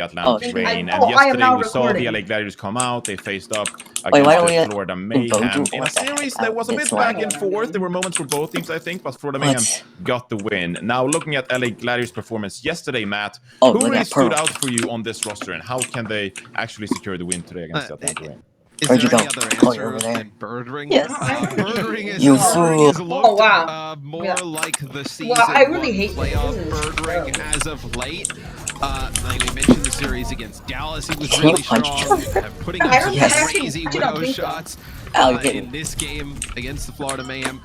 Atlantic Rain. And I am yesterday now we saw the recording. LA Gladiators come out. They faced up Wait, why against don't the we Florida vote? Mayhem in a What the series heck? that was a bit This back one. and forth. There were moments for both teams, I think, but Florida Mayhem got the win. Now, looking at LA Gladiators' performance yesterday, Matt, Oh, who look really at stood Pearl. out for you on this roster, and how can they actually secure the win today against the Atlantic Rain? Is Where'd there you any go? other Oh, you're over answer there. than Birdring? Yes. Birdring is, You Birdring is fool. looked Oh, wow. more Yeah. like the season Wow, I really one hate playoff this. This is Birdring terrible. as of late. Like we mentioned the series against Dallas, he was Can really you punch strong, each other? putting I up some Yes. crazy actually don't widow think so. shots Oh, you hit in me. this game against the Florida Mayhem.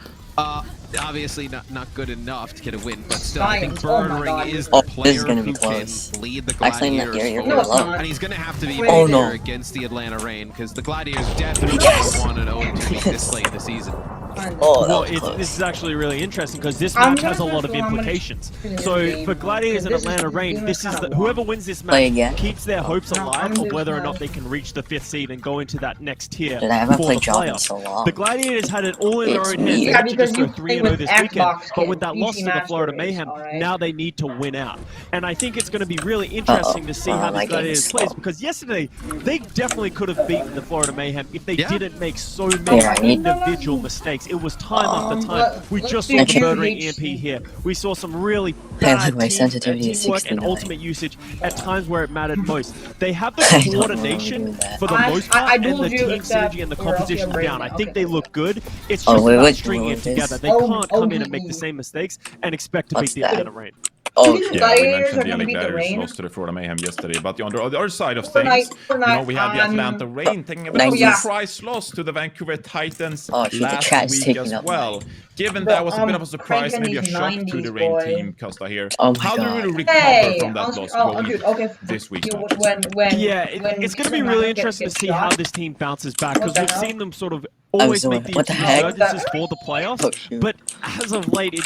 Obviously not good enough to get a win, but still, I think Science. Oh my Birdring God. is Oh, the this is player gonna who be can close. lead the Actually, Gladiators you're No, it's forward. not. And he's going to have to be Wait, better no. against the Atlanta Rain, because the Gladiators definitely Yes! want an 0-2 this late in the season. Oh, that Well, was close. this is actually really interesting because this I'm match has a gonna lot of just- I'm gonna implications. just- So for Gladiators and This is- Atlanta Rain, this this is is kinda whoever wild. wins this Play match again? keeps their hopes No, alive I'm of just whether or gonna- not they can reach the 5th seed and go into that next tier Dude, I haven't for the played Job in playoffs. so long. The Gladiators had it all in their It's own hands. They weird. had to because just you go play 3-0 with this weekend, Xbox but with that kids, loss to the PC Florida Master Race, Mayhem, alright? now they need to win out. And I think it's going to be really interesting to see how my this game Gladiators is plays slow. because yesterday they definitely could have beaten the Florida Mayhem if they Yeah. didn't make so many Here, I need- individual mistakes. It was time after time. We let's just do saw the QHC. Birdring EMP here. We saw some really Hey, bad look, my sensitivity is teamwork and 69. ultimate usage at times where it mattered most. They have the I don't remember coordination doing that. for the most part I and the dueled you team except synergy and the for else composition you're down. I brain think dead. they look good. It's Oh, just wait, about what stringing duel it is this? together. They Oh, can't come in and make ODE. the same mistakes and expect to What's beat the that? Atlanta Rain. Oh, Think Yeah, we Gladiators mentioned are the gonna LA beat the Gladiators Rain? lost to the Florida Mayhem yesterday, but on the other side of Fortnite- things, you know, Fortnite, we had the Atlanta Rain taking a bit of a 90s. surprise loss to the Vancouver Titans Oh, shoot, the last chat's week taking as up well. Given Bro, that was a bit of a surprise, cranking maybe a these shock to the 90s, Rain boy. team, Costa here. Oh my How do God. we recover Hey, from that loss going dude, okay. this week's You- matches? when Yeah, when it's going to be Mason really Mount interesting to gets see shot, how this team bounces back because What the we've hell? seen them sort of always so make these what the heck? resurgences for the playoffs. Oh, shoot. But as of late,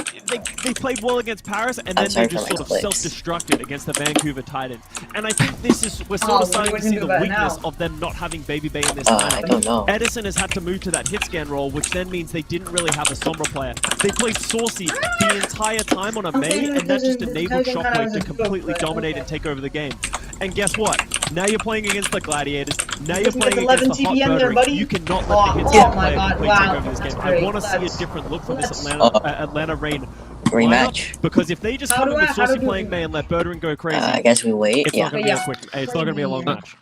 they played well against Paris and then sorry they just for my sort of clicks. self-destructed against the Vancouver Titans. And I think we're sort Oh, of starting what to are we see gonna the do about it weakness now? of them not having Baby Bay in this I lineup. don't know. Edison has had to move to that hit scan role, which then means they didn't really have a Sombra player. They played Saucy the entire time on a I'm May, thinking and that just this is enabled kind of Shockwave as to a joke, completely but dominate okay. and take over the game. And guess what? Now you're playing against the Gladiators. Now you're It's playing 11 against the hot TPM there, Birdring. buddy. You cannot Oh, let the hit oh scan my player God, completely take wow, over this that's game. great. I want to see a That's- different look for this that's- Atlanta Rain Rematch. lineup, because if they just How come do in with I- how Saucy do- playing May and let Birdring go crazy, I guess we wait. it's Yeah. not going to be Yeah. a quick. It's not going to be a long match.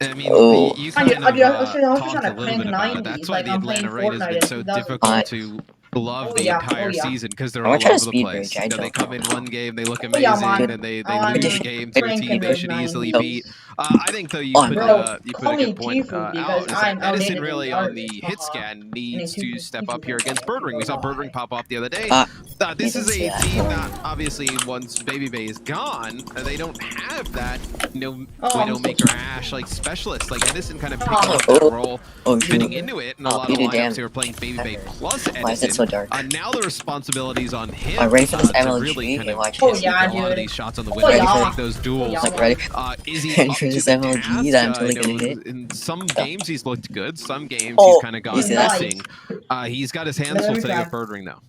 I mean, Oh. you I kind was of trying to talked a crank little bit about it. 90s, That's why like the I'm playing Atlanta Rain has Fortnite been in so 2000. difficult to love the entire season because they're I'm all trying to over the speed place. bridge, I You know, they don't come know. in one game, they look Oh, yeah, amazing, man. and they I'm lose a just game to a cranking team they those should easily 90s. beat. I think though you Oh, put Bro, you put call a me good point Tifu because out. Is I'm that Edison outdated really in on art. the hit scan needs Tifu- to step Tifu up here guy. against Birdring. We saw Birdring pop off the other day. This you is didn't a see team that. that obviously once Baby Bay is gone, they don't have that Oh, Widowmaker Ash like specialist. Like Edison kind of picked Oh. up that role, Oh, fitting shoot. into it, and a Oh, lot of you do lineups damn. they were playing Baby Bay plus Edison. Why is it so dark? Now the responsibility's on him. Are you ready for this to MLG? really kind of Watch Oh, this. yeah, hit a lot of dude. these shots on the Oh, window, yeah. take those duels. yeah. Like, ready? Is he Ready up for to this the MLG task? that I'm totally You gonna know, hit? in some games he's looked good, some games Oh, he's kind of gone you see that? missing. He's got his hands full today with Birdring now.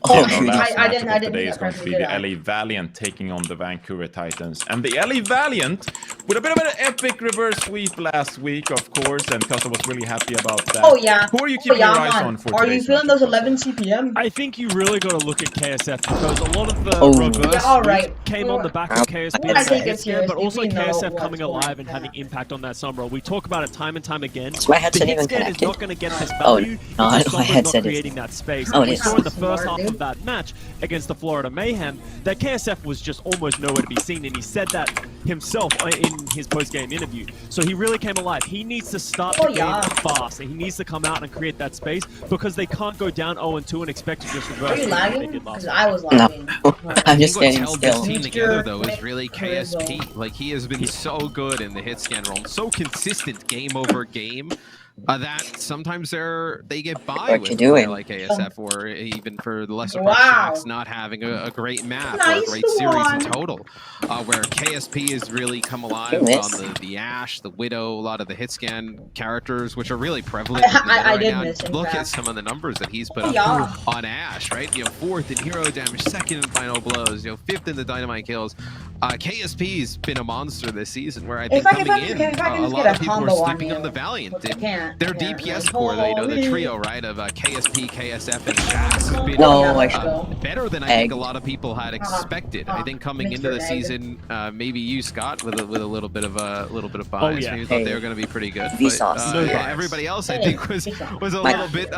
Oh, And our shoot. last I matchup didn't of today see is that going to person, be did the I? LA Valiant taking on the Vancouver Titans. And the LA Valiant, with a bit of an epic reverse sweep last week, of course, and Costa was really happy about that. Oh yeah. Who are you keeping your eyes man. on for Are you today's feeling matchup, those Costa? 11 CPM? I think you really got to look at KSF because a lot of the Oh. reverse Yeah, alright. sweeps came on the back of KSP I and take it hit scan, but seriously. also We know KSF what's coming going alive and on. having impact on that Sombra. We talk about it time and time again. Is my The headset hit even scan is connected? not going to get this Oh, value no, if the my Sombra's not headset is. creating that space. Oh, it And we is. saw in the first Smart, half dude. of that match against the Florida Mayhem that KSF was just almost nowhere to be seen, and he said that himself in his post-game interview. So he really came alive. He needs to start the yeah. game fast, and he needs to come out and create that space because they can't go down 0-2 and expect to just reverse Are you it like they lagging? did last Because week. I was No. lagging. I'm just I think standing what held this still. team together though is Mixture, really charisma. KSP. Like he has been so good in the hit scan role, so consistent game over game. That sometimes they get by What with you a player doing? like ASF, or even for the lesser Wow. part Shaxx not having a great map or a Nice great series in one. total. Where KSP has really come alive You on miss. the Ash, the Widow, a lot of the hit scan characters, which are really prevalent in the meta I right did now. miss, in Look at fact. some of the numbers that he's put up Yeah. on Ash, right? You know, 4th in hero damage, 2nd in final blows, you know, 5th in the dynamite kills. KSP's been a monster this season, where I If think I can coming in, just a lot get of a people combo are on sleeping on you, the Valiant. which I can't. Their Yeah, DPS like, core, you know, the holy. trio, right, of KSP, KSF, and Jax has been No, I better than I think a Egged. lot of people had expected. I think coming into Mr. the Egg. season, maybe you, Scott, with a little bit of bias, Oh, yeah. maybe thought they Hey. were going to be pretty good. Vsauce. No Yeah, bias. everybody else, I Hey, think, was Vsauce. a My- little bit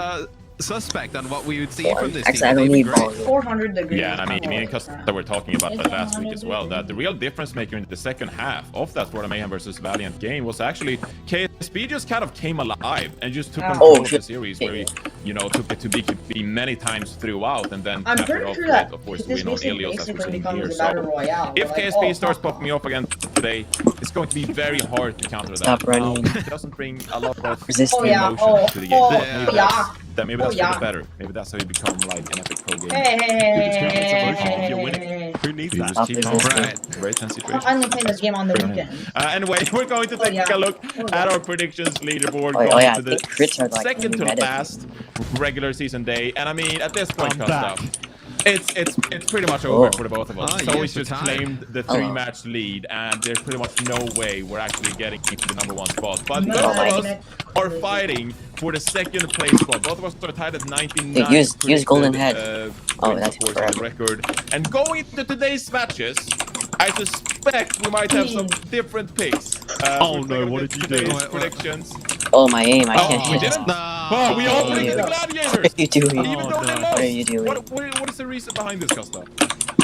suspect on what we would see from this Actually, team. I don't They've been need great. volume. 400 degrees. Yeah, and I mean, I'm me and always Costa that. were talking about that last week as well, that the real difference maker in the second half of that Florida Mayhem versus Valiant game was actually KSP just kind of came alive and just took control of the series, where he, you know, took it to BKB many times throughout, and then I'm capped it pretty off sure with, that of course, this win on basically Ilios as we're seeing becomes here. a battle So royale. if We're like, KSP oh, starts fuck popping off again today, it's going to be very hard to counter that. Stop running. It doesn't bring a lot of Resist. Oh, yeah. emotion Oh, to the game. oh, But maybe yeah. maybe Oh, that's for yeah. the better. Maybe that's how you become like an epic pro gamer. Hey, just can't get some motion if you're hey, winning. Who needs You that? just keep Opposite. on. Right. Very tense situation. I'm only playing this game on the Bring it in. weekend. Anyway, we're going to take a look at our predictions leaderboard Oh, going yeah, to I the think crits are, like, second to meta. last regular season day. And I mean, at this point, I'm back. Costa, it's pretty much over Oh. for the both of us. Oh, So yes, he's we're just tied. claimed the Oh. 3-match lead, and there's pretty much no way we're actually getting into the number 1 spot. But No, both I- of us are fighting for the second place spot. Both of us are tied at 99. Dude, use golden predicted, head. Oh, wins, that's of course, on the record. And going into today's matches, I suspect we might have some different picks. Oh, We're no, gonna what get did you do? today's What? predictions. Oh, my aim. I Oh, can't we hit. didn't? No. Oh, we all Oh, predicted the yeah. gladiators! What are you doing? Even though they no. lost. What are you doing? What is the reason behind this, Costa?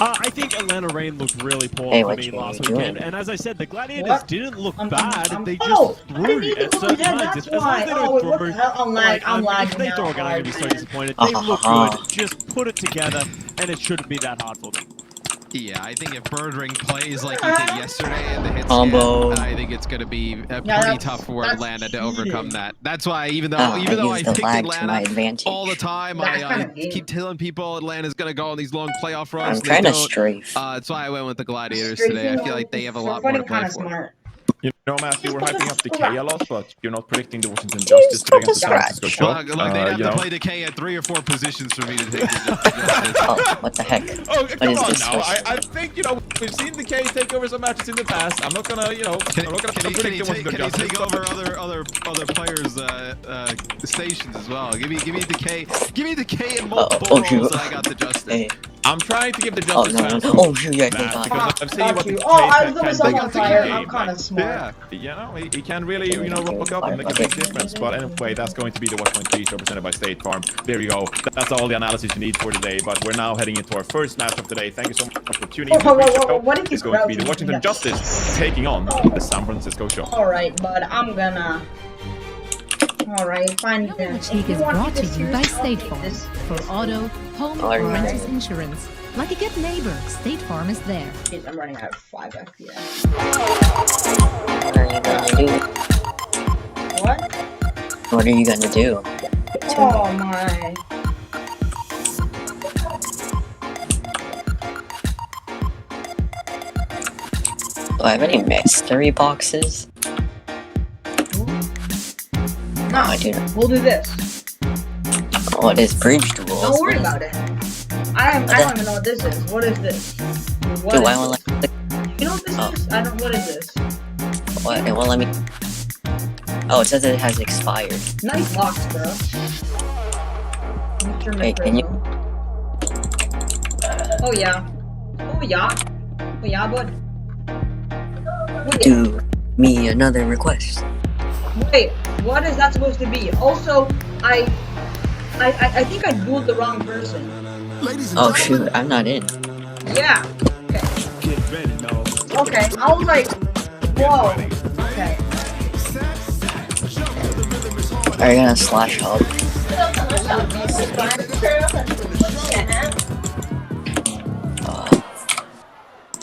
I think Atlanta Reign looked really poor Hey, for what me you last doing? weekend, and as I said, the Gladiators What? didn't look I'm- bad. I'm- They just oh, I threw need to at go certain ahead, times. that's As long as they why. don't Oh, what throw, the hell? I'm like, I'm if lagging they now throw, I'm gonna be so hard. disappointed. They look good. Just put it together, and it shouldn't be that hard for them. Yeah, I think if Birdring plays like he did yesterday in the hit Combo. scan, I think it's going to be pretty that's- tough for that's Atlanta to cheating. overcome that. That's why even though I I used the picked lag to my Atlanta advantage. all the time, That's I kinda gay. keep telling people Atlanta's going to go on these long playoff runs. I'm and they trying to don't. strafe. That's why I went with the Gladiators today. I feel like they have a lot more to play Kinda for. smart. You know, Matthew, we're hyping up Decay a lot, but you're not predicting the Washington He's Justice today got against the the San Francisco scratch. Shock. Look, they'd have you to know. play Decay at 3 or 4 positions for me to take the Oh, what the heck? Oh, What come is on this? now. I think, you know, we've seen Decay take over some matches in the past. I'm not gonna, you know, I'm not gonna Can predict he the Washington take Justice. over other players' stations as well? Give me Decay. Give me Decay in multiple oh, roles. shoot. And I got the Justice. Hey. I'm trying to give the Oh, Justice no, fans no. hope, Oh, shoot, yeah, Matt, thank because God. I've seen Got what you. Decay Oh, I was can doing do myself in on the fire. game. I'm kinda Like, smart. Yeah. you know, he can really, you know, rock up and make a big difference. But anyway, that's going to be the Watchpoint Beast represented by State Farm. There you go. That's all the analysis you need for today. But we're now heading into our first match of the day. Thank you so much for tuning in to the show. What if you It's going to be the crouch Washington and- Justice taking on the San Francisco Shock. Alright, bud, I'm gonna. Alright, fine then. Which League If you is want brought me to you serious, by I'll State take Farm. this. For auto, home, Oh, or yeah. renters insurance. Like a good neighbor, State Farm is there. Jeez, I'm running out of 5 FPS. What are you gonna do? What? What are you gonna do? Oh my. Do I have any mystery boxes? No, I do. we'll do this. What is bridge duels? Don't worry about it. I don't even know what this is. What is this? What Dude, is why won't this? let You know what this Oh. is? I don't. What is this? what? It won't let me. Oh, it says it has expired. Nice box, bro. Mr. Hey, can you- McGrizzle. Oh yeah. Oh yeah. Oh yeah, bud. Wait, Do me another request. wait. What is that supposed to be? Also, I think I dueled the wrong person. Oh shoot, I'm not in. Yeah. Okay. Get ready, no. Okay. I was like, whoa. Okay. Are you gonna slash hub?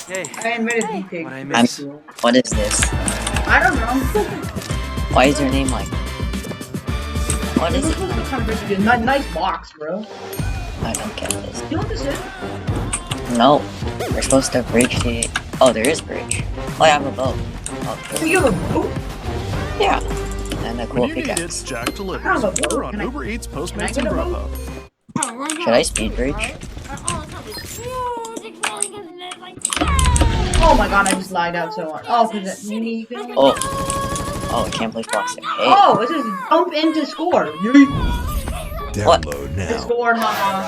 I invented DK. What is this? I don't know. Why is your name like? What is it? Nice box, bro. I don't get this. You know what this is? No, we're supposed to bridge the. Oh, there is bridge. Oh, I have a bow. Oh, Do cool. you have a boot? Yeah, and a When cool you need it, pickaxe. Jack delivers. I have a boot. Order on Can I- Uber Eats, Can I Postmates, get and a boot? Grubhub. Should I speed bridge? Oh Oh my god, I just lagged out so hard. Oh, because that unique. Oh. Oh, I can't place blocks there. Hey. Oh, it says jump into score. What? The score, haha.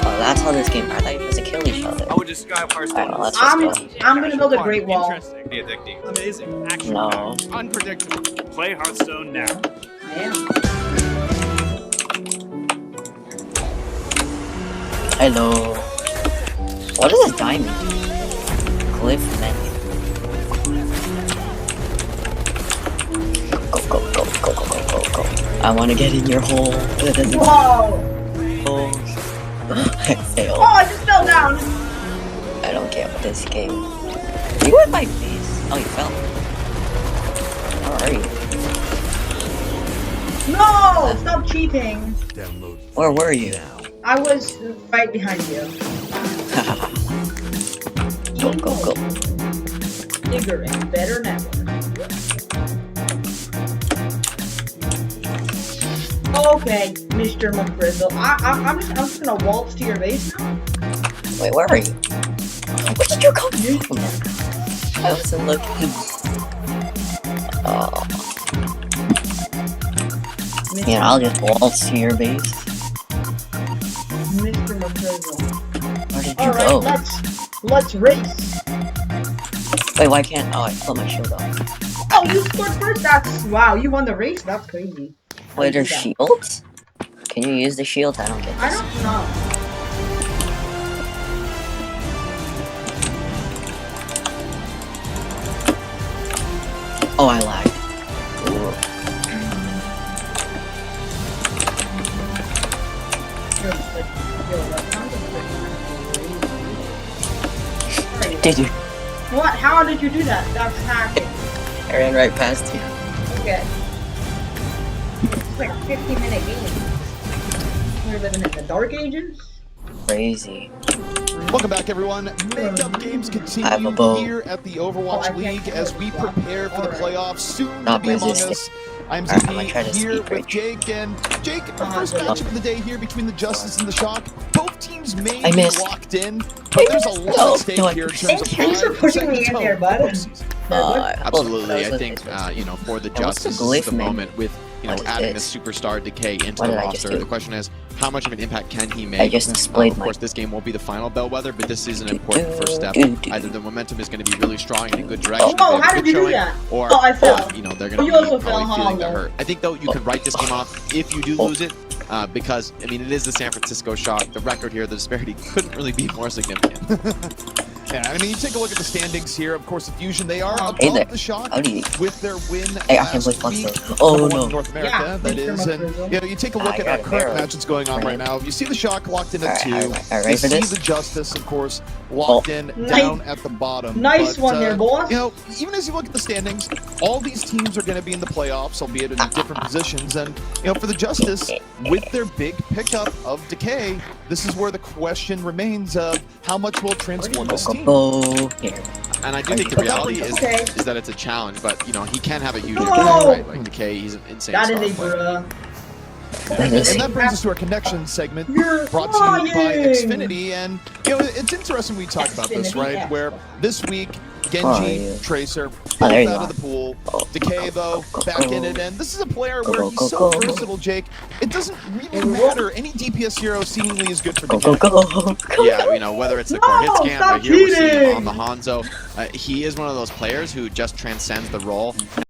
Oh, that's how this game. I thought you was to kill each other. I would describe Hearthstone Alright, well, let's just go. I'm gonna build a great wall. interesting, be addicting, amazing, action, No. unpredictable. Play Hearthstone now. I am. Hello. What is this diamond? Cliff menu. Go, go, go, go, go, go, go, go. I want to get in your hole. Whoa! I failed. Oh, I just fell down. I don't care about this game. You in my face. Oh, you fell. How are you? No! Stop cheating. Where were you? I was right behind you. Go, go, go. Bigger and better than ever. Okay, Mr. McGrizzle. I'm just gonna waltz to your base now. Wait, where are you? Where did you come from? I wasn't looking. Oh. Yeah, I'll just waltz to your base. Mr. McGrizzle. Where did you Alright, go? let's race. Wait, why can't? Oh, I put my shield on. Oh, you scored first. That's wow. You won the race. That's crazy. Wait, there's shields? Can you use the shields? I don't get I this. don't know. Oh, I lied. Did you? What? How did you do that? That's hacking. I ran right past you. Okay. It's like a 50-minute game. We're living in the dark ages. Crazy. Welcome back, everyone. Makeup games I have a continue bow. here at the Overwatch Oh, I can't League do as it. we prepare for the playoffs soon to Not be among resistant. us. I'm Alright, I'm gonna try ZP to here speed with bridge. Jake, and Jake, our first matchup of the day here between the Justice and the Shock. Both teams may I be missed. locked in, but there's a lot Oh, at stake no, I here in missed. terms of Thanks for pride and pushing me in setting there, the bud. tone for postseason. Absolutely, I think What's you know, for the what's the Justice, glyph this is the menu? moment with What is adding this? the superstar Decay into What the did I just roster. do? The question is, how much of an impact can he make? I just displayed Of my- course, this game won't be the final bellwether, but this is an important first step. Either the momentum is going to be really strong in a good direction, Oh, they have how a did good you do showing, that? or Oh, I fell. you know, they're Oh, going you to be also fell, probably feeling the huh? hurt. I think though you could write this game off if you do lose it, because I mean it is the San Francisco Shock. The record here, the disparity couldn't really be more significant. Yeah, I mean, you take a look at the standings here. Of course, the Fusion, they are Hey there. above the Shock Howdy. with their win Hey, I can't last play week. Fox though. Oh, Number one no. in North America, Yeah, that thanks is. for And my you know, you take a look I at got our a current barrel. match that's going on right now. You see the Shock locked in at 2. Alright, ready You for see this? the Justice, of course, locked in Nice. down at the bottom. Nice But, one there, boss. You know, even as you look at the standings, all these teams are going to be in the playoffs, albeit in different positions. And you know, for the Justice, with their big pickup of Decay, this is where the question remains of how much will it transform this team. Go here. And I do think the reality is Okay. that it's a challenge, but you know he can have a huge No! impact, right? Like Decay, he's an insane That is star a player. bruh. That is- And that brings us to our connection segment, You're brought to you by lying. Xfinity. And you know, it's interesting we talk about this, Xfinity, right? yeah. Where this week, Where are Genji, you? Tracer, both there you out are. of the pool. Oh, Decay, though, go, back in go. it. And this is a player Go, where go, he's go, so go. versatile, Jake. It doesn't really Go, go. matter. Any DPS hero seemingly is good for Go, Decay. go, go. Go. Yeah, you know, whether it's the No, core hit scan, stop right here we're seeing cheating! on the Hanzo, he is one of those players who just transcends the role.